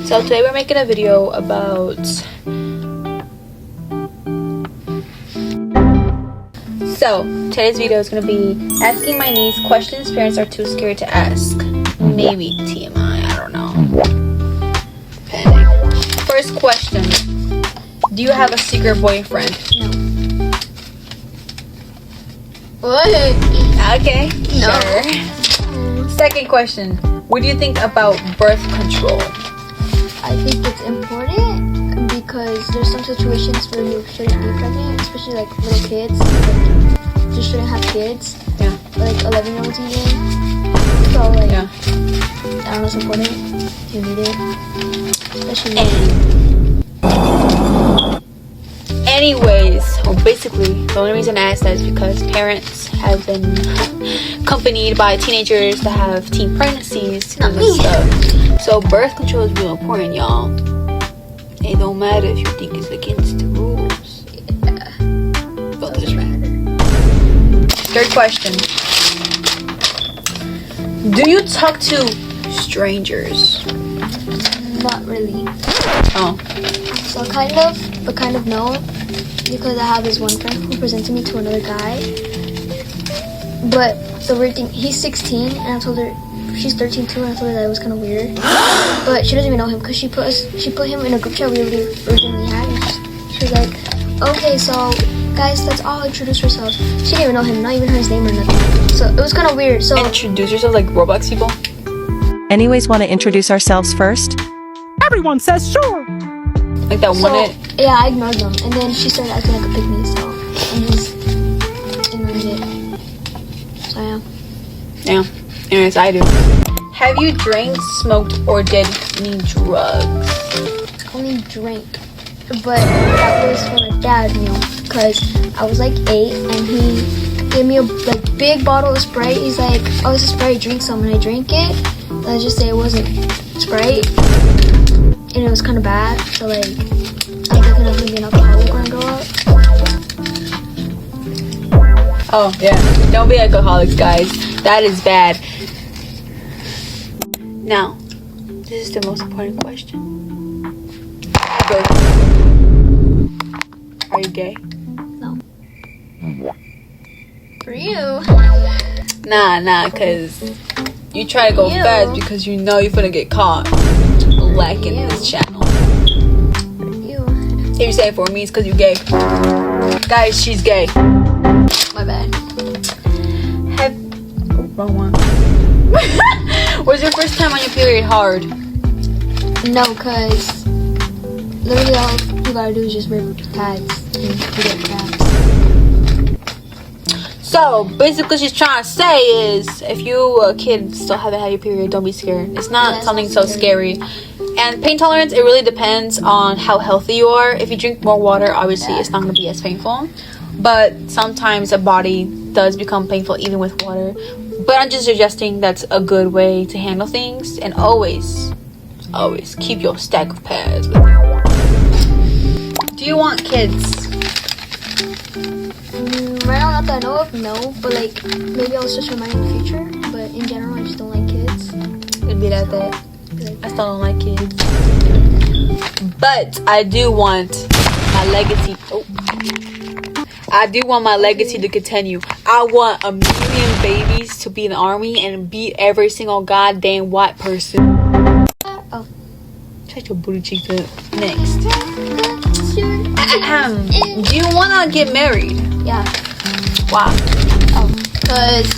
So today we're making a video about today's video is going to be asking my niece questions parents are too scared to ask. Maybe TMI, I don't know. Depending. First question. Do you have a secret boyfriend? No. What? Okay. No. Sure. Second question. What do you think about birth control? I think it's important because there's some situations where you shouldn't be pregnant, especially like little kids. Like, you shouldn't have kids. Yeah. Like 11-year-olds even. So like, Yeah. I don't know, it's important. You need it. Especially Anyways, well, basically, the only reason I asked that is because parents have been accompanied by teenagers that have teen pregnancies and stuff. So birth control is real important, y'all. It don't matter if you think it's against the rules. Don't touch me. Third question. Do you talk to strangers? not really. Oh. So kind of, but kind of no. Because I have this one friend who presented me to another guy. But the weird thing, he's 16 and I told her, she's 13 too, and I told her that it was kind of weird. But she doesn't even know him because she put him in a group chat we originally had. And she was like, okay, so guys, let's all introduce ourselves. She didn't even know him, not even his name or nothing. So it was kind of weird. So introduce yourself like Roblox people? Anyways, want to introduce ourselves first? Everyone says sure! Like that one. Yeah, I ignored them. And then she started acting like a pygmy, so I just ignored it. So yeah. Yeah. Anyways, I do. Have you drank, smoked, or did any drugs? Only drank. But that was from a dad meal. Because I was like 8 and he gave me a big bottle of Sprite. He's like, oh, this is Sprite, drink some. And I drank it. Let's just say it wasn't Sprite. And it was kind of bad. So like, I'm definitely be an alcoholic when I grow up. Oh, yeah. Don't be alcoholics, guys. That is bad. Now, this is the most important question. Are you gay? No. For you. Nah, cause you try to go Ew. fast because you know you're gonna get caught lacking this channel. For you. If you say it for me, it's cause you gay. Guys, she's gay. My bad. Wrong one. Was your first time on your period hard? No, cause literally all you gotta do is just rip pads and you get crabs. So basically, she's trying to say is, if you a kid still haven't had your period, don't be scared. It's not something so scary. And pain tolerance, it really depends on how healthy you are. If you drink more water, obviously it's not gonna be as painful. But sometimes a body does become painful even with water. But I'm just suggesting that's a good way to handle things. And always keep your stack of pads with you. Do you want kids? Right now, not that I know of, no. But like, maybe I'll switch my mind in the future. But in general, I just don't like kids. It'd be like that. I still don't like kids. But I do want my legacy. I do want my legacy to continue. I want 1 million babies to be in the army and beat every single goddamn white person. Oh. Check your booty cheeks up. Next. Do you wanna get married? Yeah. Why? Because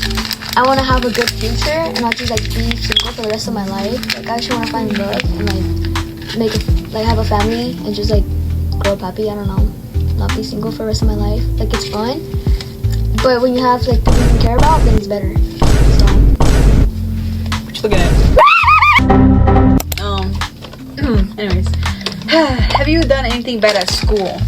I want to have a good future and not just like be single for the rest of my life. Like I actually want to find love and like have a family and just like grow up happy. I don't know. Not be single for the rest of my life. Like it's fun, but when you have like people you care about, then it's better. So What you looking at? Anyways, have you done anything bad at school?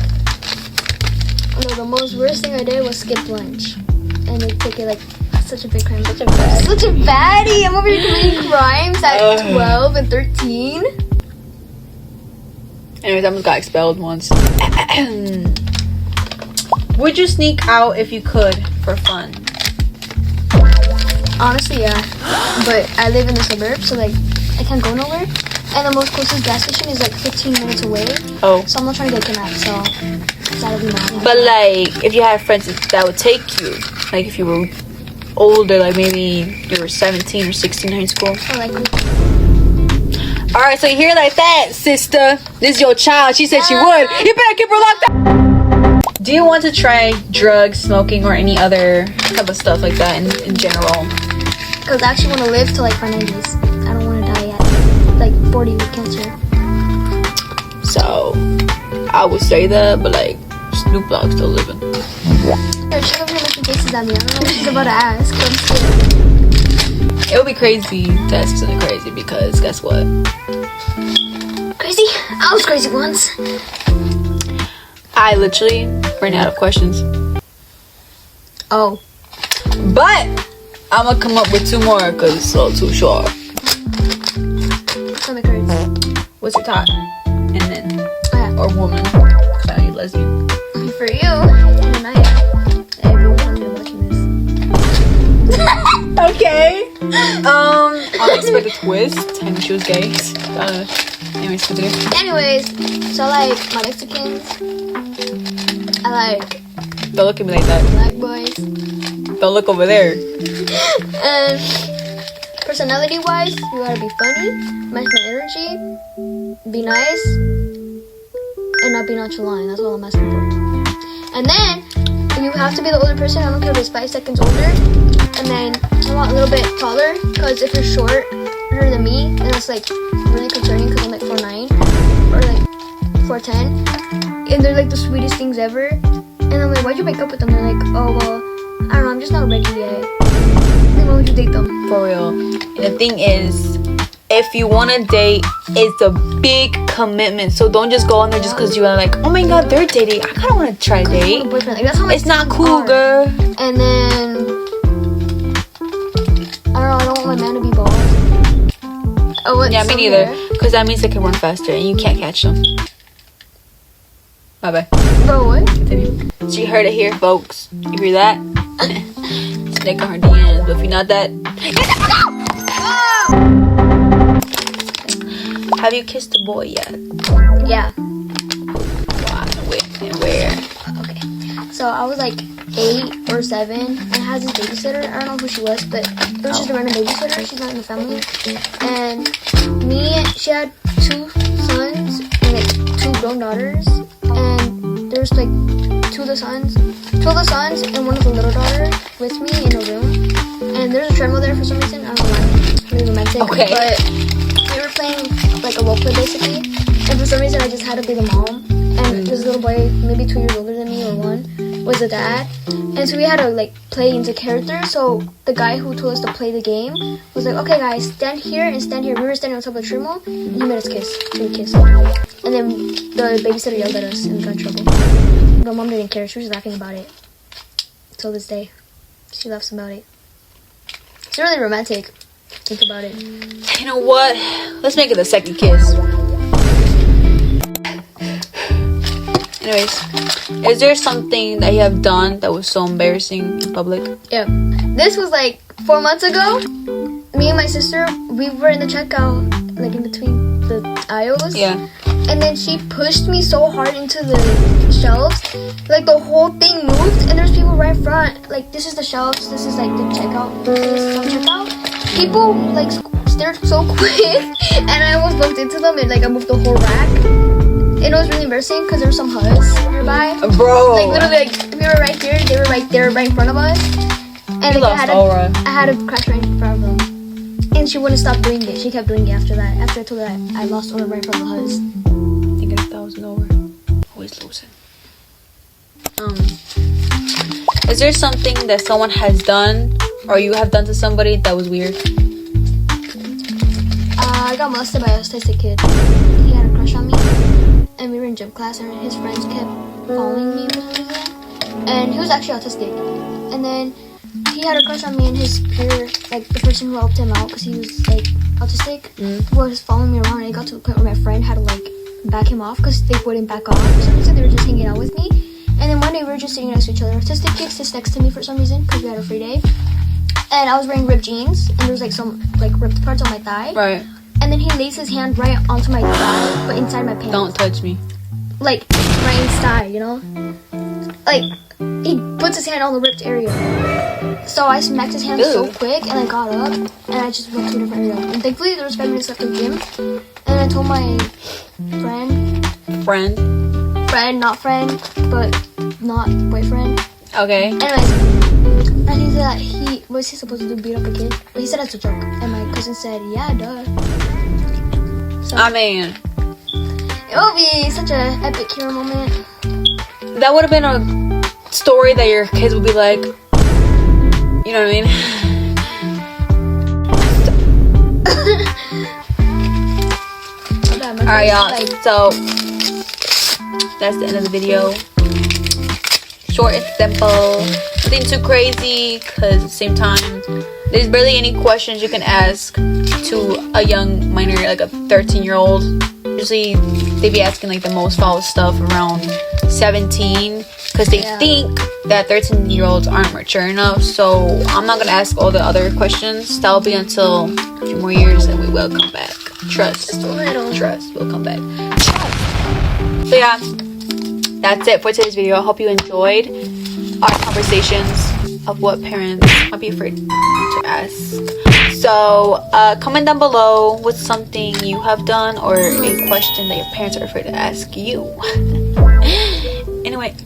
no, the most worst thing I did was skip lunch, and they took it like such a big crime. Such a baddie. I'm over here committing crimes at 12 and 13. Anyways, I almost got expelled once. Would you sneak out if you could for fun? Honestly, yeah. But I live in the suburbs, so like I can't go nowhere. And the most closest gas station is like 15 minutes away. Oh. So I'm not trying to get kidnapped, so that'll be mine. But like, if you had friends that would take you, like if you were older, like maybe you were 17 or 16 in high school. Or like, All right, so you hear like that, sister? This is your child. She said she would. You better keep her locked up. Do you want to try drugs, smoking, or any other type of stuff like that in general? because I actually want to live till like my 90s. I don't want to die yet. Like 40 with cancer. So, I would say that, but like, Snoop Dogg's still living. Yeah, she's over here making faces at me. I don't know what she's about to ask. I'm scared. It would be crazy to ask something crazy because guess what? Crazy? I was crazy once. I literally ran out of questions. Oh. But I'm gonna come up with two more because it's a little too short. Stomach hurts. What's your top? And then, Yeah. or woman. Because I know you're lesbian. For you. And I. Everyone is watching this. Okay. Unexpected twist. And she was gay. Anyways, continue. Anyways, so I like my Mexicans. I like Don't look at me like that. black boys. Don't look over there. And personality wise, you gotta be funny, match my energy, be nice, and not be nonchalant. That's all I'm asking for. And then you have to be the older person. I don't care if it's 5 seconds older. And then I want a little bit taller, because if you're shorter than me, then that's like really concerning because I'm like 4'9" or like 4'10", and they're like the sweetest things ever. And I'm like, why'd you break up with them? They're like, oh well, I don't know, I'm just not ready yet. Then why would you date them? For real. And the thing is, if you want to date, it's a big commitment. So don't just go on there just because you are like, oh my god, they're dating. I kind of want to try to I want date. a boyfriend. Like, that's how my It's not sisters cool, are. girl. And then I don't know, I don't want my man to be bald. Oh, what? Yeah, me some neither. hair. Because that means they can run faster and you can't catch them. Bye bye. Bro, what? Continue. She heard it here, folks. You hear that? Snake on her DMs. But if you're not that, have you kissed a boy yet? Yeah. Why? And where? Okay. So I was like 8 or 7 and I had this babysitter. I don't know who she was, but it was just a random babysitter. She's not in the family. And she had 2 sons and like 2 grown daughters. And there's like 2 of the sons and one of the little daughter with me in a room. And there's a treadmill there for some reason. I don't know why. Really romantic. Okay. But we were playing like a role play basically. And for some reason I just had to be the mom. And this little boy, maybe 2 years older than me or 1, was the dad. And so we had to like play into character. So the guy who told us to play the game was like, okay guys, stand here and stand here. We were standing on top of the treadmill and he made us kiss. So we kissed. And then the babysitter yelled at us and we got in trouble. But mom didn't care. She was laughing about it. Till this day. She laughs about it. It's really romantic. Think about it. You know what? Let's make it the second kiss. Anyways, is there something that you have done that was so embarrassing in public? Yeah. This was like 4 months ago. Me and my sister, we were in the checkout, like in between the aisles. Yeah. And then she pushed me so hard into the shelves. Like the whole thing moved and there's people right in front. Like this is the shelves, this is like the checkout. This is some checkout. People like stared so quick and I almost bumped into them and like I moved the whole rack. And it was really embarrassing because there were some hugs nearby. Bro. Like literally, like we were right here, they were right there, right in front of us. And You like, lost aura. I had to crash right in front of them. And she wouldn't stop doing it. She kept doing it after that. After I told her I lost aura right in front of the hugs. I think I was over. Always losing. Is there something that someone has done or you have done to somebody that was weird? I got molested by a autistic kid. He had a crush on me. And we were in gym class and his friends kept following me for some reason. And he was actually autistic. And then he had a crush on me and his peer, like the person who helped him out because he was like autistic, was following me around. And it got to the point where my friend had to like back him off because they wouldn't back off. For some reason they were just hanging out with me. And then one day we were just sitting next to each other. Autistic kid sits next to me for some reason because we had a free day. And I was wearing ripped jeans and there was like some like ripped parts on my thigh. Right. and then he lays his hand right onto my thigh, but inside my pants. Don't touch me. Like right inside, you know? Like he puts his hand on the ripped area. So I smacked his hand so Ew. quick, and I got up, and I just went to a different area. And thankfully there was 5 minutes left of gym. And I told my friend, not friend, but not boyfriend. Okay. Anyways, and he said that was he supposed to do, beat up a kid? But he said it's a joke. And my cousin said, yeah, duh. So I mean, it would be such a epic hero moment. that would have been a story that your kids would be like, you know what I mean? Alright, y'all. So that's the end of the video. Short and simple. Nothing too crazy, because at the same time, there's barely any questions you can ask to a young minor, like a 13-year-old. Usually, they be asking like the most foul stuff around 17, because they think that 13-year-olds aren't mature enough. So I'm not gonna ask all the other questions. That'll be until a few more years, and we will come back. Trust. Just a little. Trust. We'll come back. So yeah, that's it for today's video. I hope you enjoyed our conversations of what parents might be afraid to ask. So comment down below what's something you have done or a question that your parents are afraid to ask you. Anyways.